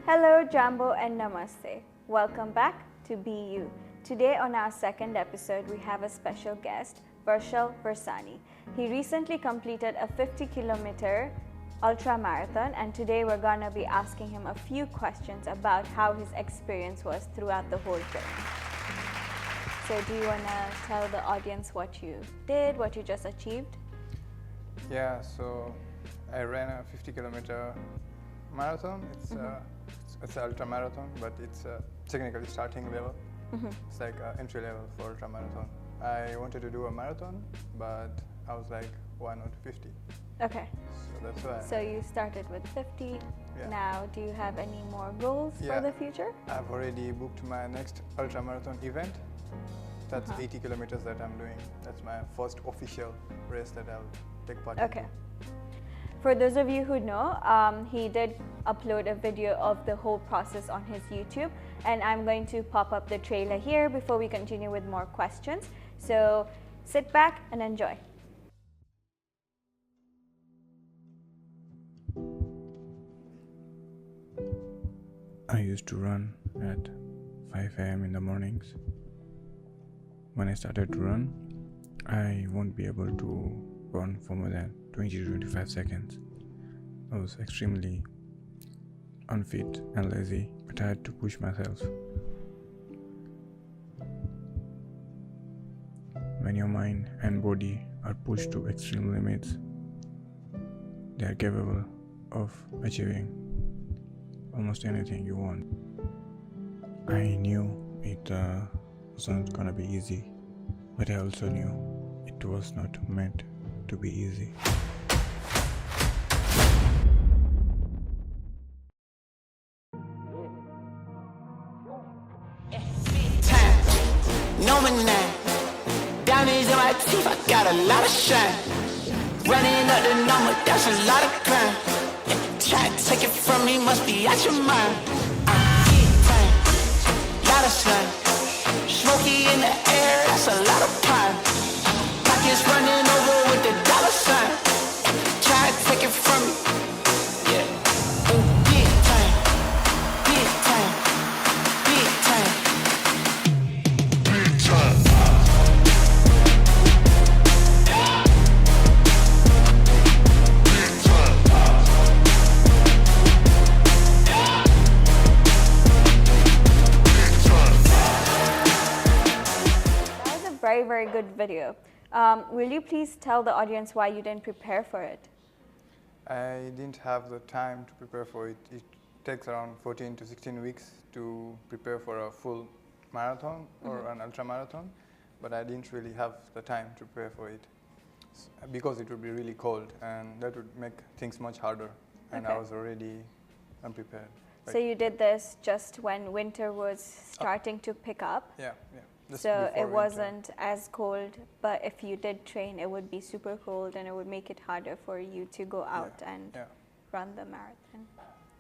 Hello, Jambo, and Namaste. Welcome back to Be You. Today, on our second episode, we have a special guest, Varsal Varsani. He recently completed a 50-kilometer ultra marathon, and today we're gonna be asking him a few questions about how his experience was throughout the whole journey. So, do you wanna tell the audience what you did, what you just achieved? Yeah, so I ran a 50-kilometer marathon. It's an ultra marathon, but it's technically starting level. It's like entry level for ultra marathon. I wanted to do a marathon, but I was like, why not 50? Okay. So that's why. So you started with 50. Yeah. Now, do you have any more goals for the future? I've already booked my next ultra marathon event. That's 80 kilometers that I'm doing. That's my first official race that I'll take part in. Okay. For those of you who know, he did upload a video of the whole process on his YouTube, and I'm going to pop up the trailer here before we continue with more questions. So sit back and enjoy. I used to run at 5 a.m. in the mornings. When I started to run, I won't be able to run for more than 20 to 25 seconds. I was extremely unfit and lazy, but I had to push myself. When your mind and body are pushed to extreme limits, they are capable of achieving almost anything you want. I knew it wasn't gonna be easy, but I also knew it was not meant to be easy. No man now. Diamonds in my teeth, I got a lot of shine. Running up the number, that's a lot of crime. Try to take it from me, must be out your mind. Lot of slime. Smoky in the air, that's a lot of pine. Pockets running over with the dollar sign. Try to take it from me. Yeah. Big time. Big time. Big time. Big time. Very good video. Will you please tell the audience why you didn't prepare for it? I didn't have the time to prepare for it. It takes around 14 to 16 weeks to prepare for a full marathon or an ultra marathon, but I didn't really have the time to prepare for it because it would be really cold and that would make things much harder, and I was already unprepared. So you did this just when winter was starting to pick up? Yeah. Just so it before wasn't as cold, but if you did train, it would be super cold and it would make it harder for you to go out and run the marathon.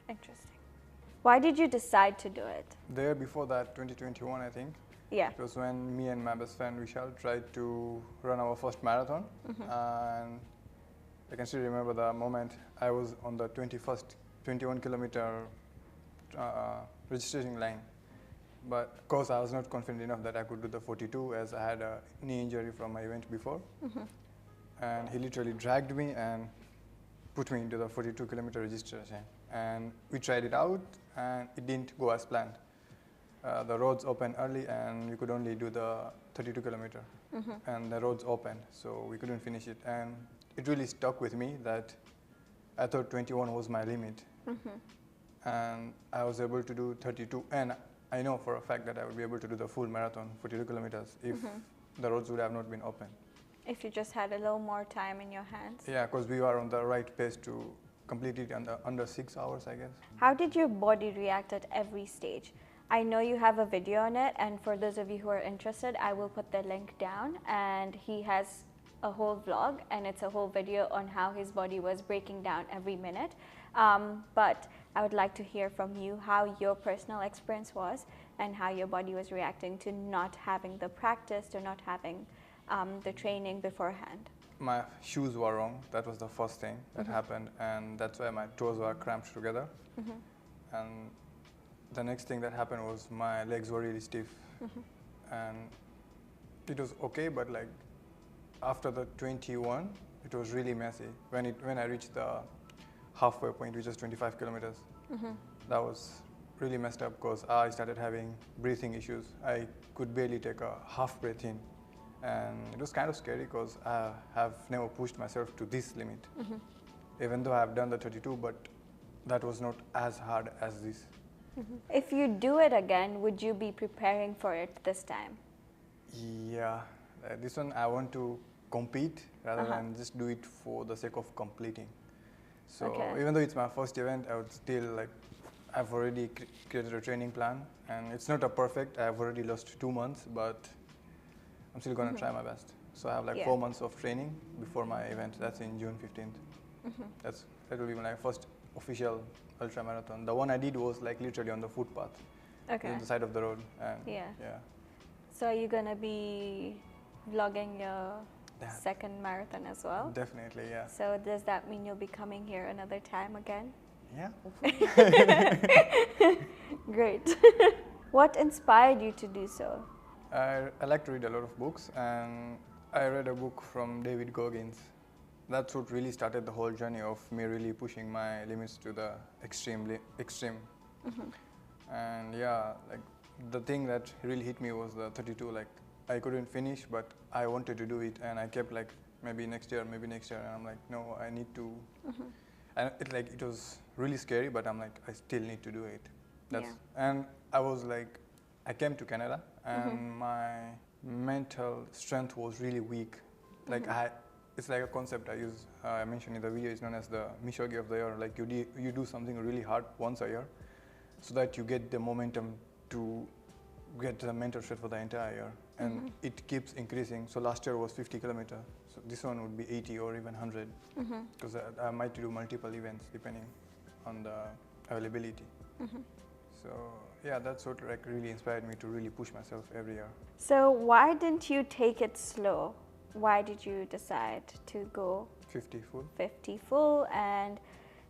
Interesting. Why did you decide to do it? The year before that, 2021, I think. Yeah. It was when me and my best friend Vishal tried to run our first marathon, and I can still remember the moment I was on the 21-kilometer registration line. But of course, I was not confident enough that I could do the 42 as I had a knee injury from my event before. And he literally dragged me and put me into the 42-kilometer registration. And we tried it out, and it didn't go as planned. The roads opened early, and we could only do the 32-kilometer. And the roads opened, so we couldn't finish it. And it really stuck with me that I thought 21 was my limit. And I was able to do 32. And I know for a fact that I would be able to do the full marathon, 42 kilometers, if the roads would have not been open. If you just had a little more time in your hands. Yeah, because we were on the right pace to complete it under 6 hours, I guess. How did your body react at every stage? I know you have a video on it, and for those of you who are interested, I will put the link down, and he has a whole vlog, and it's a whole video on how his body was breaking down every minute. But I would like to hear from you how your personal experience was and how your body was reacting to not having the practice, to not having the training beforehand. My shoes were wrong. That was the first thing that happened, and that's why my toes were cramped together. And the next thing that happened was my legs were really stiff, and it was okay, but like after the 21, it was really messy. When I reached the halfway point, which is 25 kilometers, that was really messed up because I started having breathing issues. I could barely take a half breath in, and it was kind of scary because I have never pushed myself to this limit. Even though I have done the 32, but that was not as hard as this. If you do it again, would you be preparing for it this time? Yeah, this one I want to compete rather than just do it for the sake of completing. So even though it's my first event, I would still like, I've already created a training plan, and it's not a perfect. I've already lost 2 months, but I'm still gonna try my best. So I have like 4 months of training before my event. That's in June 15th. That will be my first official ultra marathon. The one I did was like literally on the footpath, on the side of the road. And Yeah. yeah. So are you gonna be vlogging your second marathon as well? Definitely, yeah. So does that mean you'll be coming here another time again? Yeah. Great. What inspired you to do so? I like to read a lot of books, and I read a book from David Goggins. That's what really started the whole journey of me really pushing my limits to the extreme. And yeah, like the thing that really hit me was the 32. Like I couldn't finish, but I wanted to do it, and I kept like maybe next year, and I'm like, no, I need to. And it was really scary, but I'm like, I still need to do it. And I was like, I came to Canada, and my mental strength was really weak. Like it's like a concept I use. I mentioned in the video. It's known as the Mishogi of the year. Like you do something really hard once a year, so that you get the momentum to get the mental strength for the entire year, and it keeps increasing. So last year was 50 kilometers. So this one would be 80 or even 100, because I might do multiple events depending on the availability. So yeah, that's what like really inspired me to really push myself every year. So why didn't you take it slow? Why did you decide to go 50 full? 50 full? And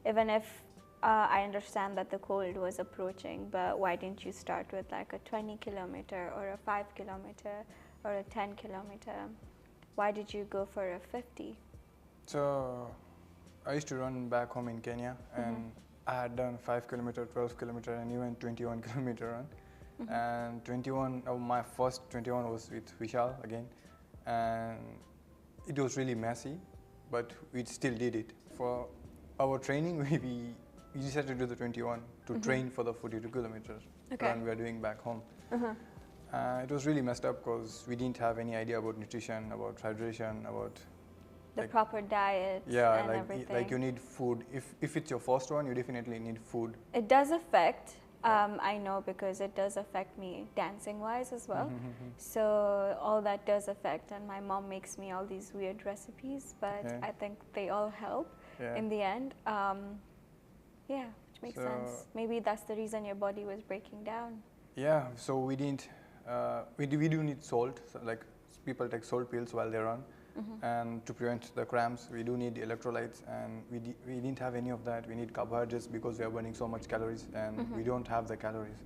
even if I understand that the cold was approaching, but why didn't you start with like a 20 kilometer or a 5 kilometer or a 10 kilometer? Why did you go for a 50? So I used to run back home in Kenya, and I had done 5 kilometer, 12 kilometer, and even 21 kilometer run. And my first 21 was with Vishal again, and it was really messy, but we still did it. For our training, we decided to do the 21 to train for the 42 kilometers run we are doing back home. It was really messed up because we didn't have any idea about nutrition, about hydration, about the proper diet and everything. Like you need food. If it's your first one, you definitely need food. It does affect, I know, because it does affect me dancing wise as well. So all that does affect, and my mom makes me all these weird recipes, but I think they all help in the end. Yeah, which makes sense. Maybe that's the reason your body was breaking down. Yeah, so we didn't, we do need salt, so like people take salt pills while they run. And to prevent the cramps, we do need electrolytes, and we didn't have any of that. We need carbohydrates because we are burning so much calories, and we don't have the calories.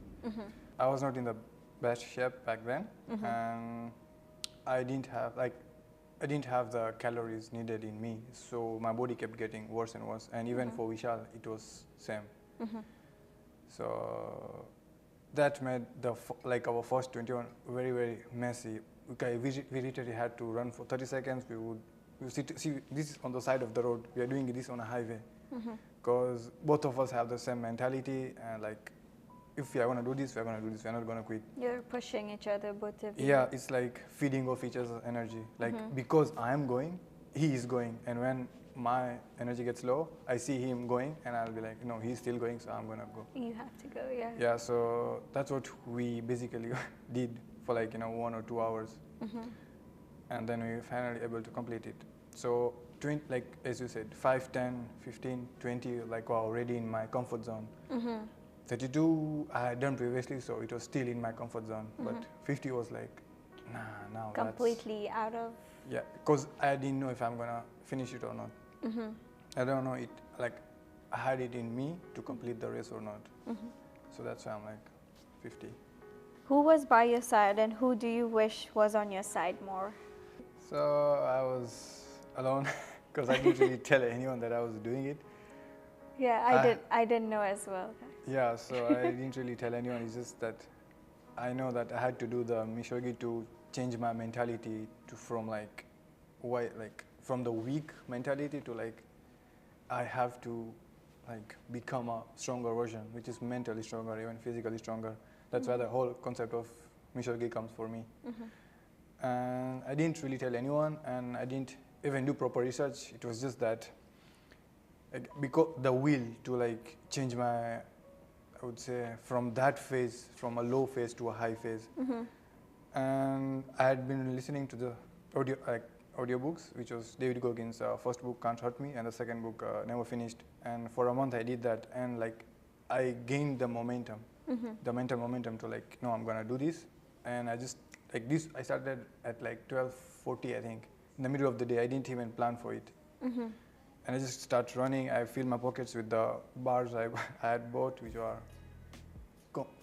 I was not in the best shape back then, and I didn't have the calories needed in me, so my body kept getting worse and worse. And even for Vishal, it was same. So that made our first 21 very, very messy. We literally had to run for 30 seconds. We would see this is on the side of the road. We are doing this on a highway because both of us have the same mentality, and like, if we are going to do this, we are going to do this. We are not going to quit. You're pushing each other, both of you. Yeah, it's like feeding off each other's energy. Like because I am going, he is going, and when my energy gets low, I see him going, and I'll be like, no, he's still going, so I'm going to go. You have to go, yeah. Yeah, so that's what we basically did for 1 or 2 hours. And then we were finally able to complete it. So, as you said, 5, 10, 15, 20, were already in my comfort zone. 32 I had done previously, so it was still in my comfort zone. But 50 was like, nah, now completely out of... Yeah, because I didn't know if I'm going to finish it or not. I don't know it, I had it in me to complete the race or not. So that's why I'm like 50. Who was by your side and who do you wish was on your side more? So I was alone because I didn't really tell anyone that I was doing it. Yeah, I didn't know as well. Yeah, so I didn't really tell anyone. It's just that I know that I had to do the Mishogi to change my mentality to from the weak mentality to like I have to like become a stronger version, which is mentally stronger, even physically stronger. That's why the whole concept of Mishogi comes for me. And I didn't really tell anyone, and I didn't even do proper research. It was just that like, because the will to like change my, I would say, from that phase, from a low phase to a high phase. And I had been listening to the audiobooks, which was David Goggins' first book, Can't Hurt Me, and the second book, Never Finished. And for a month I did that, and like I gained the momentum, the mental momentum to like, no, I'm gonna do this. And I just like this. I started at like 12:40, I think, in the middle of the day. I didn't even plan for it. And I just start running. I fill my pockets with the bars I had bought, which were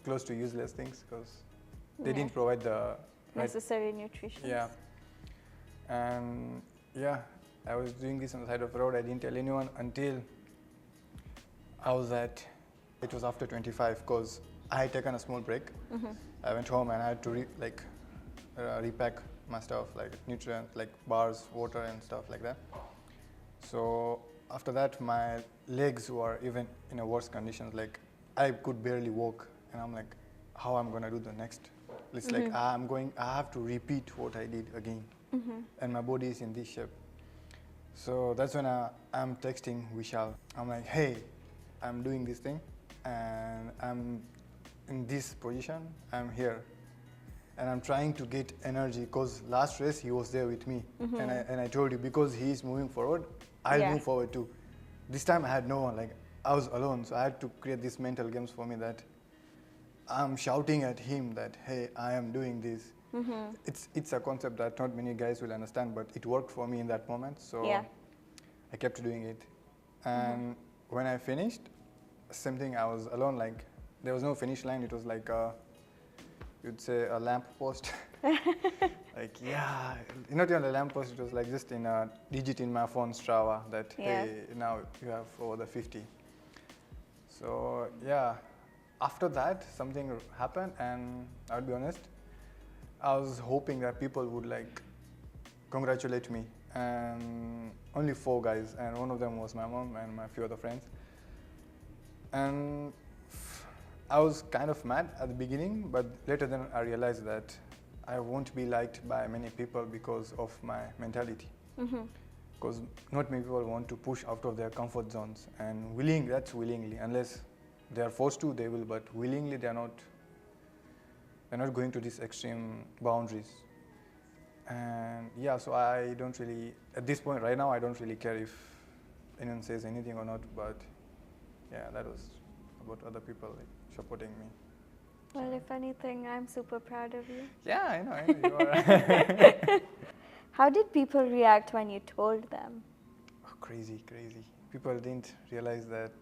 close to useless things because they didn't provide the necessary nutrition. Yeah. And yeah, I was doing this on the side of the road. I didn't tell anyone until I was it was after 25 because I had taken a small break. I went home and I had to repack my stuff, like nutrients, like bars, water and stuff like that. So after that, my legs were even in a worse conditions. Like I could barely walk, and I'm like, how I'm gonna do the next? It's like I have to repeat what I did again, and my body is in this shape. So that's when I'm texting Vishal. I'm like, hey, I'm doing this thing, and I'm in this position. I'm here, and I'm trying to get energy because last race he was there with me, and I told you because he is moving forward, I'll move forward too. This time I had no one, like I was alone, so I had to create these mental games for me that I'm shouting at him that, hey, I am doing this. It's a concept that not many guys will understand, but it worked for me in that moment, so I kept doing it. And when I finished, same thing, I was alone, like there was no finish line. It was like you'd say a lamp post. Like, yeah, not even a lamp post, it was like just in a digit in my phone, Strava, that, hey, now you have over the 50. So, yeah, after that, something happened, and I'll be honest, I was hoping that people would like congratulate me, and only 4 guys, and one of them was my mom and my few other friends. And I was kind of mad at the beginning, but later then I realized that I won't be liked by many people because of my mentality. Because not many people want to push out of their comfort zones, and that's willingly. Unless they are forced to, they will, but willingly they're not going to these extreme boundaries. And yeah, so I don't really, at this point right now, I don't really care if anyone says anything or not, but yeah, that was about other people like supporting me. Well, if anything, I'm super proud of you. Yeah, I know you are. How did people react when you told them? Oh, crazy. People didn't realize that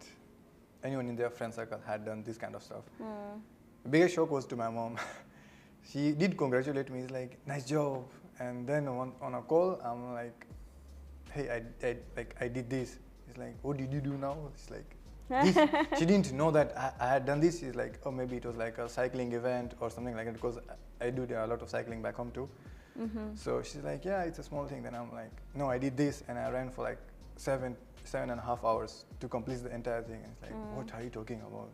anyone in their friend circle had done this kind of stuff. The biggest shock was to my mom. She did congratulate me. It's like, nice job. And then on a call, I'm like, hey, I did this. It's like, what did you do now? It's like, she didn't know that I had done this. She's like, oh, maybe it was like a cycling event or something like that, because I do a lot of cycling back home too. So she's like, yeah, it's a small thing. Then I'm like, no, I did this, and I ran for like 7.5 hours to complete the entire thing. And it's like, what are you talking about?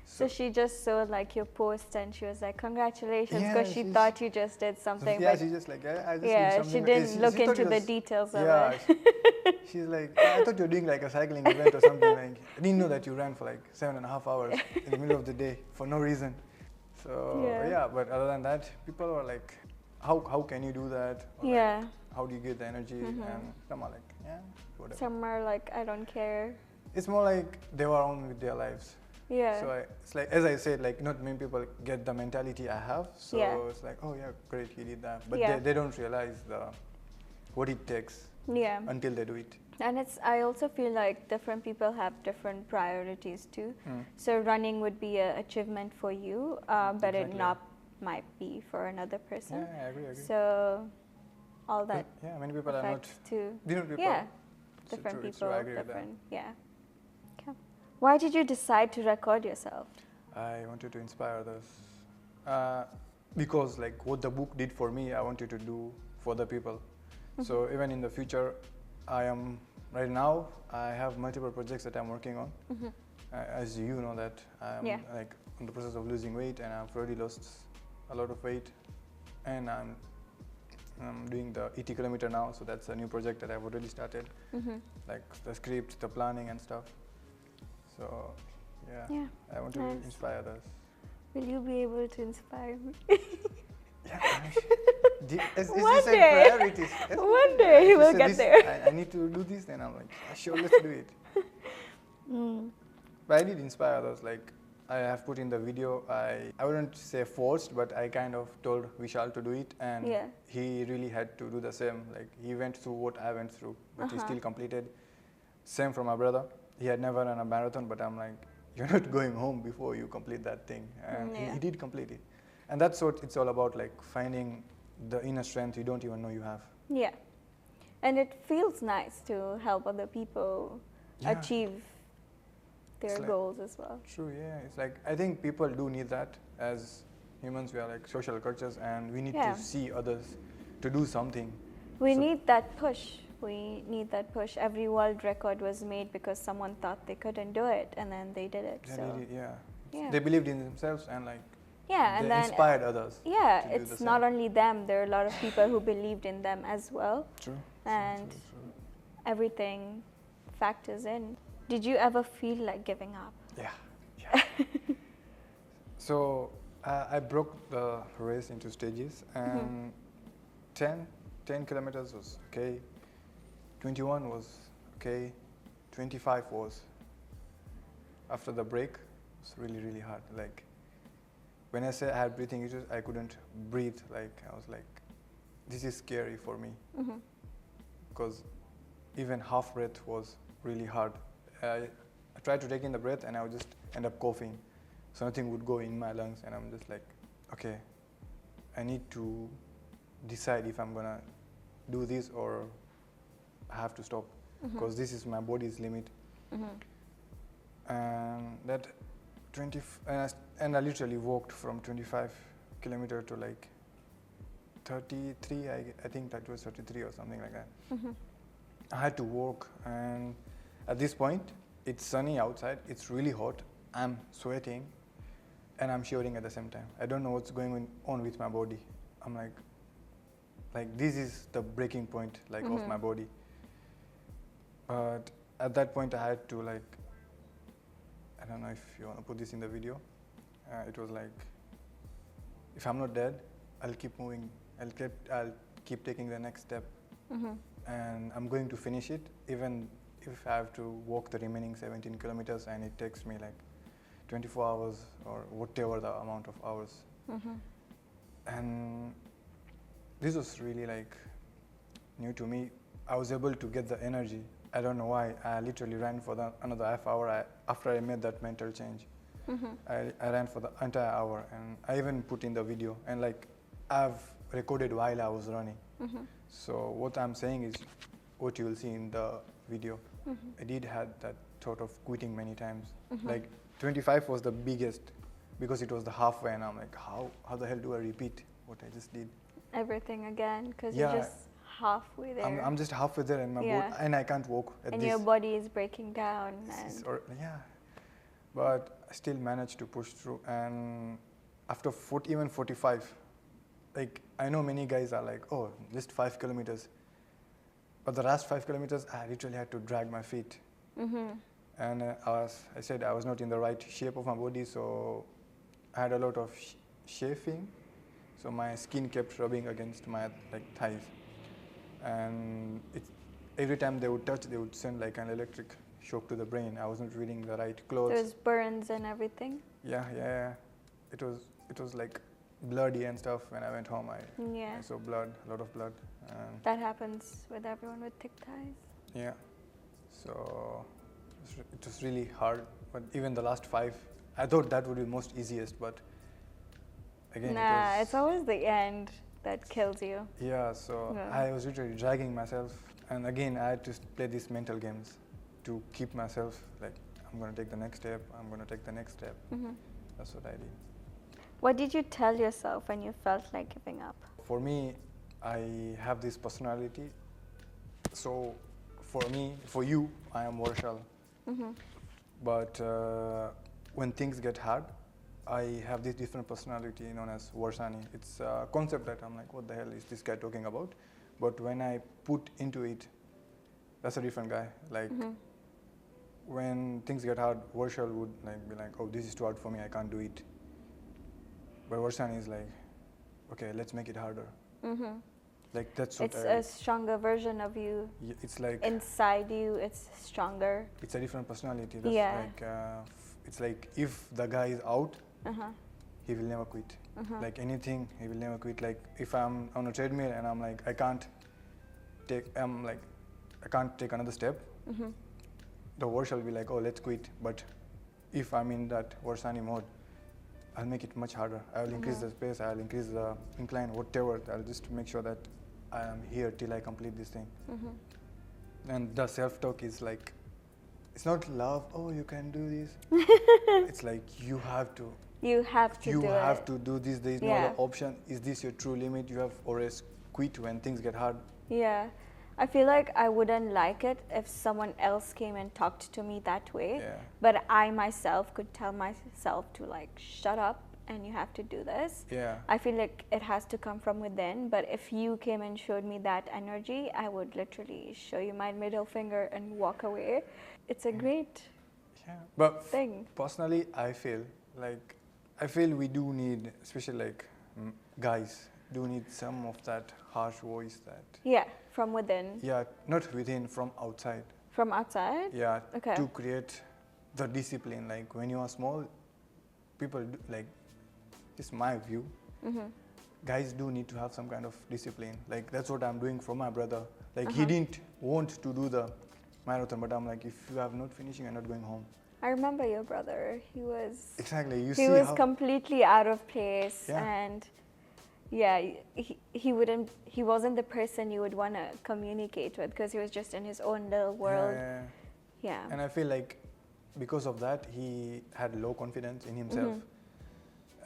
So she just saw like your post and she was like, congratulations, because she thought you just did something. Yeah, but she just like, I just did something. She didn't look into the details of it. She's like, I thought you were doing like a cycling event or something. Like, I didn't know that you ran for like 7.5 hours in the middle of the day for no reason. So yeah, but other than that, people were like, how can you do that? Or like, how do you get the energy? And some are like, yeah, whatever. Some are like, I don't care. It's more like they were on with their lives. Yeah. So it's like, as I said, like not many people get the mentality I have. So it's like, oh yeah, great, he did that. But they don't realize what it takes until they do it. And I also feel like different people have different priorities too. So running would be an achievement for you, but it Exactly. not might be for another person. Yeah, I agree. So all that Yeah, many people are not. affects too. Different people. Yeah, It's different true, it's people, true, I agree with that. different. Yeah. Okay. Why did you decide to record yourself? I wanted to inspire others because like what the book did for me, I wanted to do for the people. So even in the future, right now I have multiple projects that I'm working on. As you know that I'm like in the process of losing weight, and I've already lost a lot of weight, and I'm doing the 80 kilometer now, so that's a new project that I've already started, like the script, the planning and stuff. So yeah. I want to inspire others. Will you be able to inspire me? Yeah, as One you said, day. priorities. One day You we'll said get this, there. I need to do this, then I'm like, sure, let's do it. But I did inspire others. Like I have put in the video, I wouldn't say forced, but I kind of told Vishal to do it, and he really had to do the same. Like he went through what I went through, but he still completed. Same for my brother. He had never run a marathon, but I'm like, you're not going home before you complete that thing. And he did complete it. And that's what it's all about, like finding the inner strength you don't even know you have. Yeah. And it feels nice to help other people achieve their goals as well. True, yeah. It's like, I think people do need that. As humans, we are like social creatures, and we need to see others to do something. We need that push. We need that push. Every world record was made because someone thought they couldn't do it, and then they did it. They believed in themselves, and like and then inspired others. Yeah, it's not only them. There are a lot of people who believed in them as well. True. And everything factors in. Did you ever feel like giving up? Yeah. So I broke the race into stages, and 10 kilometers was okay, 21 was okay, 25 was, after the break, it was really, really hard. Like when I say I had breathing issues, I couldn't breathe. Like I was like, this is scary for me, because even half breath was really hard. I tried to take in the breath, and I would just end up coughing. So nothing would go in my lungs, and I'm just like, okay, I need to decide if I'm gonna do this or I have to stop, because this is my body's limit. And that and I literally walked from 25 kilometer to like 33. I think that was 33 or something like that. I had to walk, and at this point, it's sunny outside. It's really hot. I'm sweating, and I'm shivering at the same time. I don't know what's going on with my body. I'm like this is the breaking point, like of my body. But at that point, I had to like, I don't know if you want to put this in the video. It was like, if I'm not dead, I'll keep moving. I'll keep taking the next step, and I'm going to finish it, even if I have to walk the remaining 17 kilometers, and it takes me like 24 hours or whatever the amount of hours. And this was really like new to me. I was able to get the energy. I don't know why. I literally ran for another half hour after I made that mental change. I ran for the entire hour, and I even put in the video, and like I've recorded while I was running. So what I'm saying is what you will see in the video. I did had that thought of quitting many times. Like 25 was the biggest, because it was the halfway, and I'm like, how the hell do I repeat what I just did? Everything again, because you're just halfway there. I'm just halfway there, and my body, and I can't walk at and this. your body is breaking down. But I still managed to push through, and after even 45, like I know many guys are like, oh, just 5 kilometers. But the last 5 kilometers, I literally had to drag my feet. And I said I was not in the right shape of my body, so I had a lot of chafing. So my skin kept rubbing against my thighs. And every time they would touch, they would send like an electric shock to the brain. I wasn't wearing the right clothes. There's burns and everything. Yeah. It was like bloody and stuff. When I went home, I saw blood, a lot of blood. That happens with everyone with thick thighs. Yeah. So it was really hard. But even the last 5, I thought that would be most easiest. But again, Nah, it's always the end that kills you. yeah. So Yeah. I was literally dragging myself, and again I had to play these mental games to keep myself like, I'm gonna take the next step. I'm gonna take the next step. Mhm. That's what I did. What did you tell yourself when you felt like giving up? For me, I have this personality. So for me, for you, I am Varsal. Mhm. But when things get hard, I have this different personality known as Varsani. It's a concept that I'm like, what the hell is this guy talking about? But when I put into it, that's a different guy. Like Mhm. when things get hard, Varsal would like be like, oh, this is too hard for me, I can't do it. But Varsani is like, okay, let's make it harder. Mhm. Like that's what It's a stronger version of you. it's like Inside you, it's stronger. it's a different personality. That's Yeah. like it's like if the guy is out, Uh-huh. he will never quit. Uh-huh. Like anything, he will never quit. Like if I'm on a treadmill and I'm like, I can't take another step, Mhm. the Varsal will be like, oh, let's quit. But if I'm in that Varsani mode, I'll make it much harder. I will increase the pace, I'll increase the incline, whatever. I'll just make sure that I am here till I complete this thing. Mhm. And the self-talk is like, it's not love, oh, you can do this. It's like, you have to. You have to You do have it. to do this. There is no Yeah. other option. Is this your true limit? You have always quit when things get hard. Yeah. I feel like I wouldn't like it if someone else came and talked to me that way. Yeah. But I myself could tell myself to like, shut up and you have to do this. Yeah. I feel like it has to come from within. But if you came and showed me that energy, I would literally show you my middle finger and walk away. It's a great Yeah. But thing. personally, I feel we do need, especially like guys, do need some of that harsh voice that. Yeah, from within. Yeah, not within, from outside. From outside? Yeah, Okay. to create the discipline. Like when you are small, people do, like, it's my view. Mhm. Guys do need to have some kind of discipline. Like that's what I'm doing for my brother. Like Uh-huh. he didn't want to do the marathon, but I'm like, if you have not finishing, you're not going home. I remember your brother. He was Exactly. You he see was how completely out of place. Yeah. And yeah, he wasn't the person you would want to communicate with because he was just in his own little world. Yeah. Yeah. And I feel like because of that, he had low confidence in himself.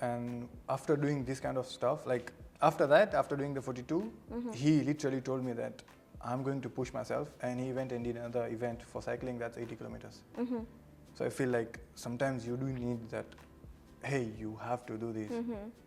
And after doing this kind of stuff, like after that, after doing the 42, he literally told me that I'm going to push myself. And he went and did another event for cycling that's 80 kilometers. Mhm. So I feel like sometimes you do need that, hey, you have to do this.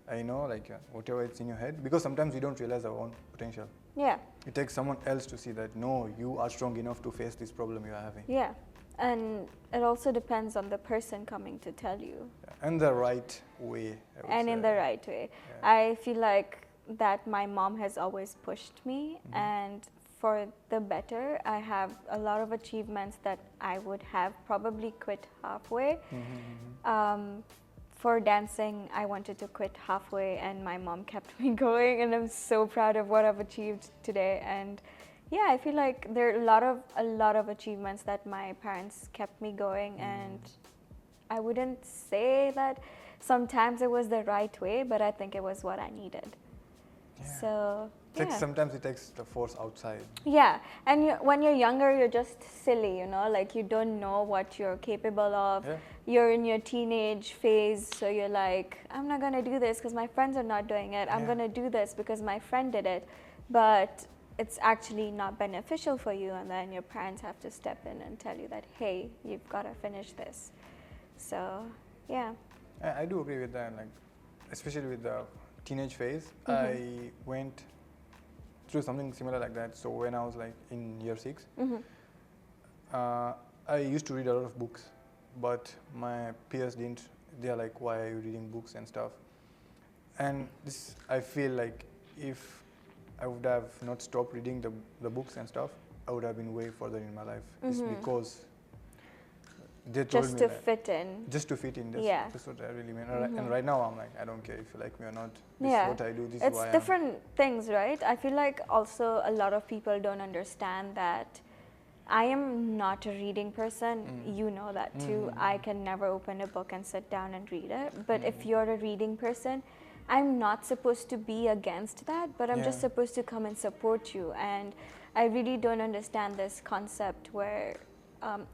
I know, like whatever it's in your head, because sometimes we don't realize our own potential. Yeah. It takes someone else to see that, no, you are strong enough to face this problem you are having. Yeah. And it also depends on the person coming to tell you. Yeah. And the right way. I would And in say. the right way. Yeah. I feel like that my mom has always pushed me, and for the better, I have a lot of achievements that I would have probably quit halfway. For dancing, I wanted to quit halfway, and my mom kept me going, and I'm so proud of what I've achieved today. And yeah, I feel like there are a lot of achievements that my parents kept me going, and I wouldn't say that sometimes it was the right way, but I think it was what I needed. Yeah. So yeah. Sometimes it takes the force outside. Yeah, and when you're younger, you're just silly, you know, like you don't know what you're capable of. Yeah. You're in your teenage phase, so you're like, I'm not gonna do this because my friends are not doing it. I'm Yeah. gonna do this because my friend did it, but it's actually not beneficial for you, and then your parents have to step in and tell you that, hey, you've got to finish this. So yeah. I do agree with that, like especially with the teenage phase. I went through something similar like that. So when I was like in year 6, I used to read a lot of books, but my peers didn't. They're like, why are you reading books and stuff? And this, I feel like if I would have not stopped reading the books and stuff, I would have been way further in my life. It's because they told Just me to that fit in. just to fit in. Yeah. That's what I really mean. And right now I'm like, I don't care if you like me or not. This Yeah. is what I do. This is It's who I am. different things, right? I feel like also a lot of people don't understand that I am not a reading person. You know that too. I can never open a book and sit down and read it. But if you're a reading person, I'm not supposed to be against that, but I'm just supposed to come and support you. And I really don't understand this concept where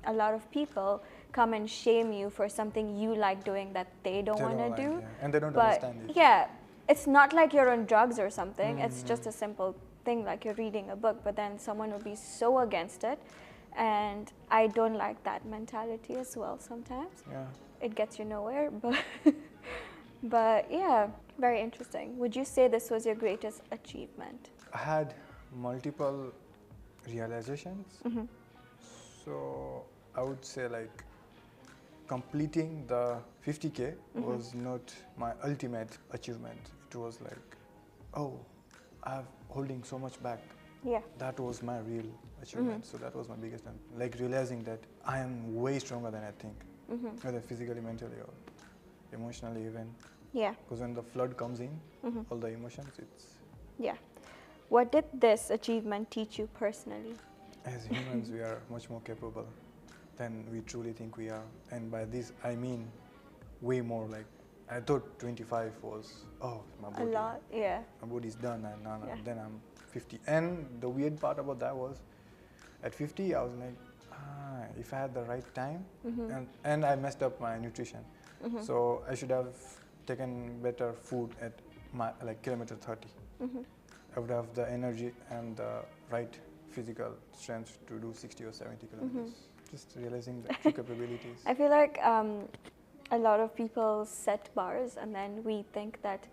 a lot of people come and shame you for something you like doing that they don't want to do. And they don't But understand it. yeah, it's not like you're on drugs or something. It's just a simple thing like you're reading a book, but then someone would be so against it. And I don't like that mentality as well sometimes. Yeah. It gets you nowhere, but yeah, very interesting. Would you say this was your greatest achievement? I had multiple realizations. So I would say like completing the 50K was not my ultimate achievement. It was like, oh, I'm holding so much back. Yeah. That was my real achievement. So that was my biggest one. Like realizing that I am way stronger than I think, whether physically, mentally, or emotionally even. Yeah. Because when the flood comes in, all the emotions, it's... Yeah. What did this achievement teach you personally? As humans, we are much more capable than we truly think we are. And by this, I mean way more. Like, I thought 25 was, oh, my body. A lot, yeah. My body's done, and then I'm 50. And the weird part about that was, at 50, I was like, if I had the right time, and I messed up my nutrition. So I should have taken better food at my, like, kilometer 30. I would have the energy and the right physical strength to do 60 or 70 kilometers. Just realizing the true capabilities. I feel like a lot of people set bars and then we think that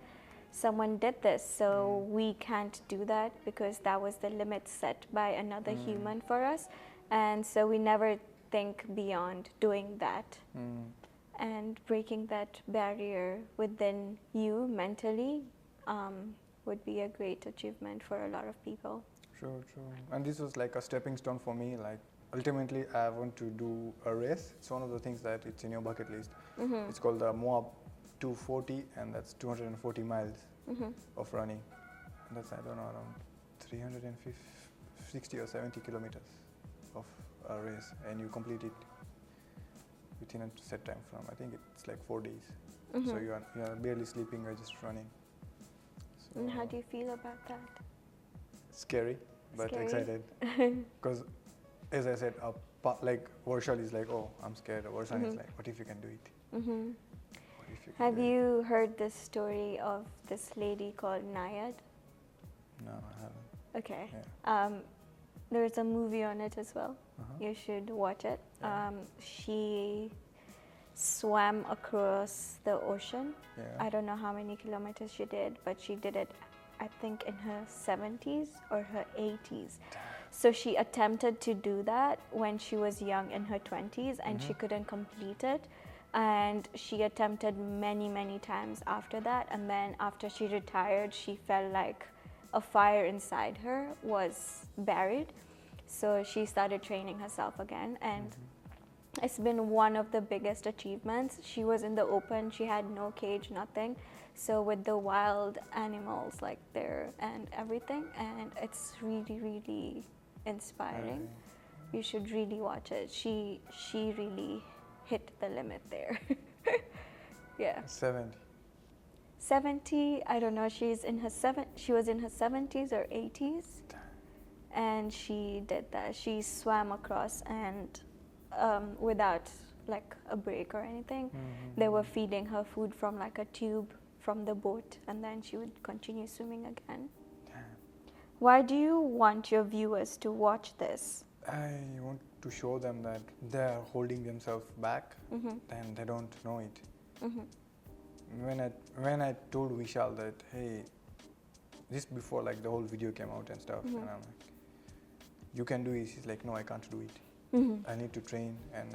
someone did this, so we can't do that because that was the limit set by another human for us. And so we never think beyond doing that. And breaking that barrier within you mentally would be a great achievement for a lot of people. True. And this was like a stepping stone for me. Like, ultimately, I want to do a race. It's one of the things that it's in your bucket list. It's called the Moab 240, and that's 240 miles of running. And that's, I don't know, around 360 or 70 kilometers of a race, and you complete it within a set time from, I think it's like 4 days. So you are barely sleeping, you're just running. So And how do you feel about that? scary, but Scary? excited. Because, as I said, like Varsal is like, oh, I'm scared. Varsani is like, what if you can do it? What if you can Have do it? you heard this story of this lady called Nayad? No, I haven't. Okay. Yeah. There's a movie on it as well. You should watch it. She swam across the ocean. Yeah. I don't know how many kilometers she did, but she did it, I think, in her 70s or her 80s. So she attempted to do that when she was young in her 20s, and she couldn't complete it. And she attempted many, many times after that. And then after she retired, she felt like a fire inside her was buried. So she started training herself again. And it's been one of the biggest achievements. She was in the open, she had no cage, nothing. So with the wild animals like there and everything, and it's really, really inspiring. You should really watch it. She really hit the limit there. Yeah. 70. 70, I don't know, she was in her 70s or 80s, and she did that. She swam across, and without like a break or anything. They were feeding her food from like a tube from the boat, and then she would continue swimming again. Why do you want your viewers to watch this? I want to show them that they're holding themselves back and they don't know it. When I told Vishal that, hey, this before like the whole video came out and stuff, and I'm like, you can do it. He's like, no, I can't do it. I need to train, and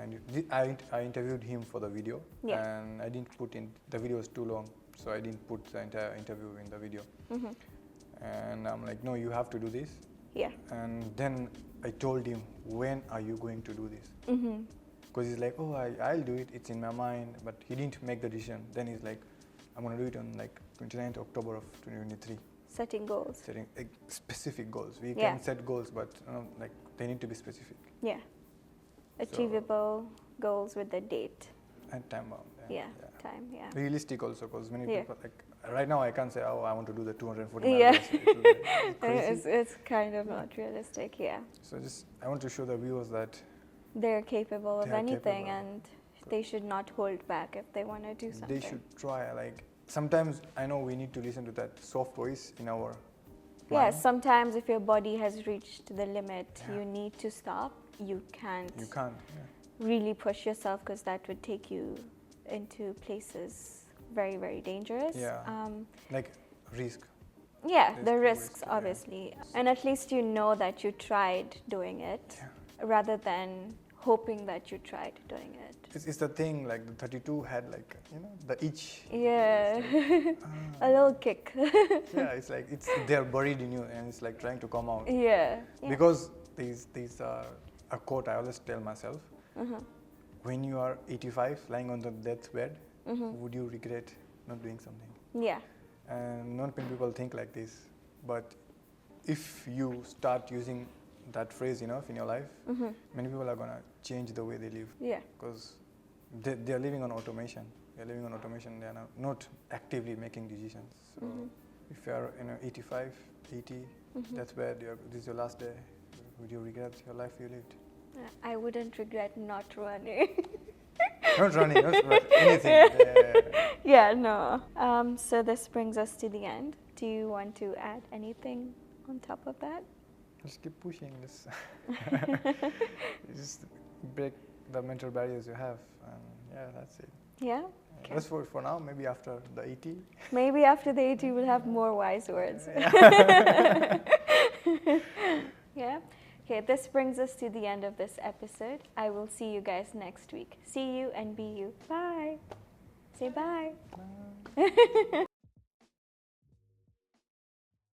I interviewed him for the video, and I didn't put in, the video was too long, so I didn't put the entire interview in the video. And I'm like, no, you have to do this. Yeah. And then I told him, when are you going to do this? Because he's like, oh, I'll do it, it's in my mind, but he didn't make the decision. Then he's like, I'm going to do it on like 29th October of 2023. Setting goals. Setting specific goals. We can set goals, but like they need to be specific Yeah. Achievable goals with the date. and time bound. Yeah. Time. Yeah. Realistic also, because many Yeah. people, like right now I can't say, oh, I want to do the 240 Yeah. miles. It will be crazy. It's kind of not realistic. Yeah. So just I want to show the viewers that They're capable of They are anything, capable. and they should not hold back if they want to do something. they should try. Like sometimes I know we need to listen to that soft voice in our Yeah, mind. sometimes if your body has reached the limit, Yeah. you need to stop. You can't You can't. really push yourself, because that would take you into places very, very dangerous. Yeah. Like risk. Yeah, There's the two risks, risks, yeah. obviously. And at least you know that you tried doing it, rather than hoping that you tried doing it. It's the thing, like the 32 had like, the itch. Yeah, a little kick. Yeah, it's like they're buried in you and it's like trying to come out. Yeah. Because these are a quote I always tell myself. When you are 85 lying on the deathbed, would you regret not doing something? Yeah. And not many people think like this. But if you start using that phrase enough in your life, many people are going to change the way they live. Yeah. Because they are living on automation. They are living on automation. They are not actively making decisions. So if you are 85, 80, that's where this is your last day. Would you regret your life you lived? I wouldn't regret not running. Not running, not anything. Yeah, no. So this brings us to the end. Do you want to add anything on top of that? Just keep pushing this. Just break the mental barriers you have. And yeah, that's it. Yeah? Okay. That's for now. Maybe after the 80. Maybe after the 80 we'll have more wise words. Yeah? Okay, this brings us to the end of this episode. I will see you guys next week. See you and be you. Bye. Say bye. Bye.